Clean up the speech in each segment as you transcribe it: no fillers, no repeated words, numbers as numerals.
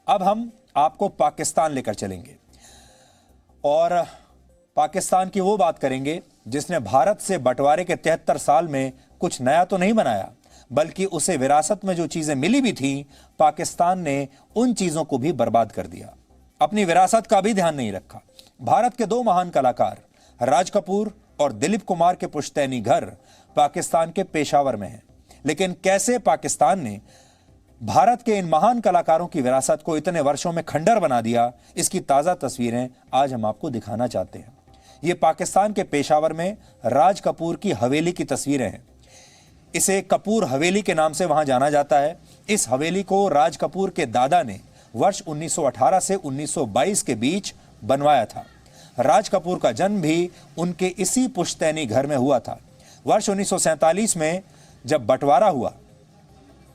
अब हम आपको पाकिस्तान लेकर चलेंगे और पाकिस्तान की वो बात करेंगे जिसने भारत से बंटवारे के 73 साल में कुछ नया तो नहीं बनाया, बल्कि उसे विरासत में जो चीजें मिली भी थीं, पाकिस्तान ने उन चीजों को भी बर्बाद कर दिया, अपनी विरासत का भी ध्यान नहीं रखा। भारत के दो महान कलाकार राज कपूर और दिलीप कुमार के पुश्तैनी घर पाकिस्तान के पेशावर में हैं। लेकिन कैसे पाकिस्तान ने भारत के इन महान कलाकारों की विरासत को इतने वर्षों में खंडर बना दिया, इसकी ताजा तस्वीरें आज हम आपको दिखाना चाहते हैं। ये पाकिस्तान के पेशावर में राज कपूर की हवेली की तस्वीरें हैं। इसे कपूर हवेली के नाम से वहां जाना जाता है। इस हवेली को राज कपूर के दादा ने वर्ष 1918 से 1922 के बीच बनवाया था। राज कपूर का जन्म भी उनके इसी पुश्तैनी घर में हुआ था। वर्ष 1947 में जब बंटवारा हुआ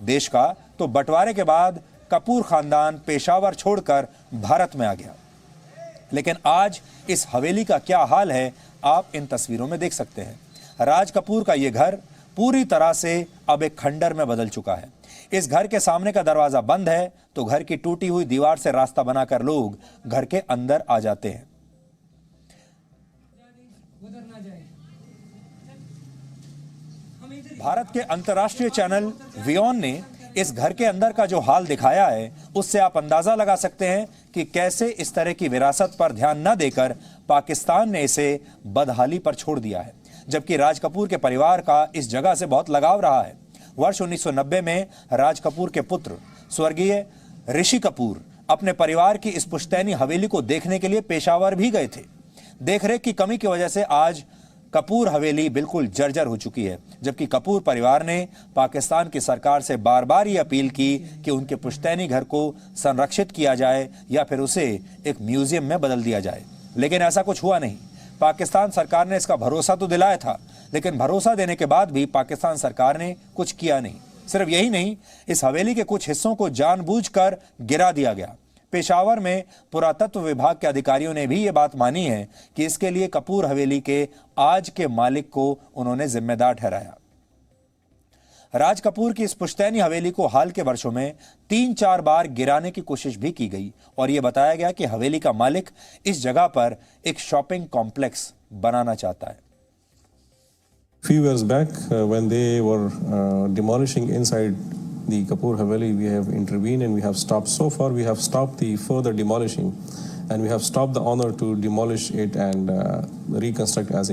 देश का, तो बंटवारे के बाद कपूर खानदान पेशावर छोड़कर भारत में आ गया। लेकिन आज इस हवेली का क्या हाल है, आप इन तस्वीरों में देख सकते हैं। राज कपूर का यह घर पूरी तरह से अब एक खंडर में बदल चुका है। इस घर के सामने का दरवाजा बंद है, तो घर की टूटी हुई दीवार से रास्ता बनाकर लोग घर के अंदर आ जाते हैं। भारत के अंतर्राष्ट्रीय चैनल वियोन ने इस घर के अंदर का जो हाल दिखाया है, उससे आप अंदाजा लगा सकते हैं कि कैसे इस तरह की विरासत पर ध्यान न देकर पाकिस्तान ने इसे बदहाली पर छोड़ दिया है। जबकि राज कपूर के परिवार का इस जगह से बहुत लगाव रहा है। वर्ष 1990 में राज कपूर के पुत्र स्वर्गीय ऋषि कपूर अपने परिवार की इस पुश्तैनी हवेली को देखने के लिए पेशावर भी गए थे। देखरेख की कमी की वजह से आज कपूर हवेली बिल्कुल जर्जर हो चुकी है। जबकि कपूर परिवार ने पाकिस्तान की सरकार से बार बार ये अपील की कि उनके पुश्तैनी घर को संरक्षित किया जाए या फिर उसे एक म्यूजियम में बदल दिया जाए, लेकिन ऐसा कुछ हुआ नहीं। पाकिस्तान सरकार ने इसका भरोसा तो दिलाया था, लेकिन भरोसा देने के बाद भी पाकिस्तान सरकार ने कुछ किया नहीं। सिर्फ यही नहीं, इस हवेली के कुछ हिस्सों को जानबूझकर गिरा दिया गया। पेशावर में पुरातत्व विभाग के अधिकारियों ने भी ये बात मानी है कि इसके लिए कपूर हवेली के आज के मालिक को उन्होंने जिम्मेदार ठहराया। राज कपूर की इस पुश्तैनी हवेली को हाल के वर्षों में 3-4 बार गिराने की कोशिश भी की गई और यह बताया गया कि हवेली का मालिक इस जगह पर एक शॉपिंग कॉम्प्लेक्स बनाना चाहता है। Few years back, when they were demolishing inside the Kapoor Haveli, we have intervened and we have stopped. So far, we have stopped the further demolishing, and we have stopped the owner to demolish it and reconstruct as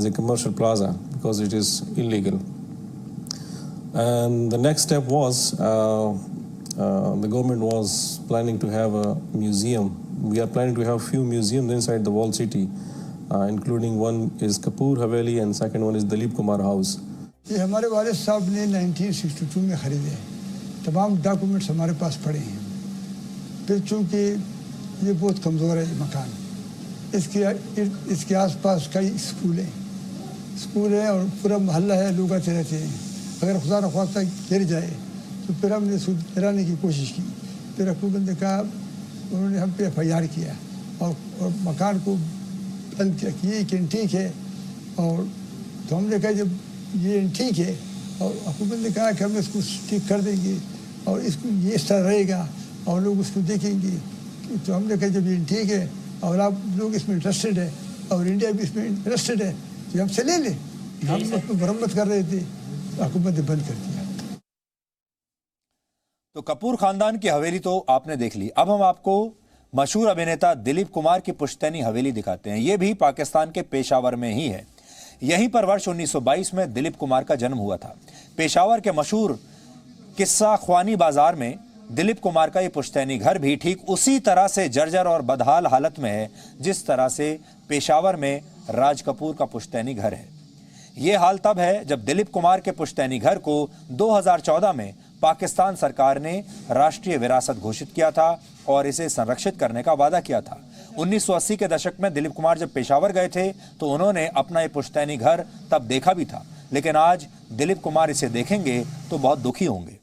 a commercial plaza because it is illegal. And the next step was the government was planning to have a museum. We are planning to have few museums inside the walled city, including one is Kapoor Haveli and second one is Dileep Kumar House. ये हमारे वालिद साहब ने 1962 में ख़रीदे हैं। तमाम documents हमारे पास पड़े हैं। फिर चूँकि ये बहुत कमज़ोर है मकान, इसके आसपास कई स्कूल हैं और पूरा मोहल्ला है, लोग आते रहते हैं। अगर खुदा न ख्वास्ता गिर जाए तो फिर हमने इसको गिराने की कोशिश की। फिर हुकूमत ने कहा, उन्होंने हम पे FIR किया और मकान को बंद किया कि ये ठीक है। और तो हमने कहा जब ये ठीक है और हुकूमत ने कहा कि हम इसको ठीक कर देंगे और इसको ये इस तरह रहेगा और लोग उसको देखेंगे, तो हमने कहा जब ये ठीक है और आप लोग इसमें इंटरेस्टेड है और इंडिया भी इसमें इंटरेस्टेड है तो हमसे ले लें। हम उसमें मरम्मत कर रहे थे, हुकूमत ने बंद कर दिया। तो कपूर खानदान की हवेली तो आपने देख ली। अब हम आपको मशहूर अभिनेता दिलीप कुमार की पुश्तैनी हवेली दिखाते हैं। यह भी पाकिस्तान के पेशावर में ही है। यहीं पर वर्ष 1922 में दिलीप कुमार का जन्म हुआ था। पेशावर के मशहूर किस्सा ख्वानी बाजार में दिलीप कुमार का यह पुश्तैनी घर भी ठीक उसी तरह से जर्जर और बदहाल हालत में है जिस तरह से पेशावर में राज कपूर का पुश्तैनी घर है। ये हाल तब है जब दिलीप कुमार के पुश्तैनी घर को 2014 में पाकिस्तान सरकार ने राष्ट्रीय विरासत घोषित किया था और इसे संरक्षित करने का वादा किया था। 1980 के दशक में दिलीप कुमार जब पेशावर गए थे तो उन्होंने अपना ये पुश्तैनी घर तब देखा भी था, लेकिन आज दिलीप कुमार इसे देखेंगे तो बहुत दुखी होंगे।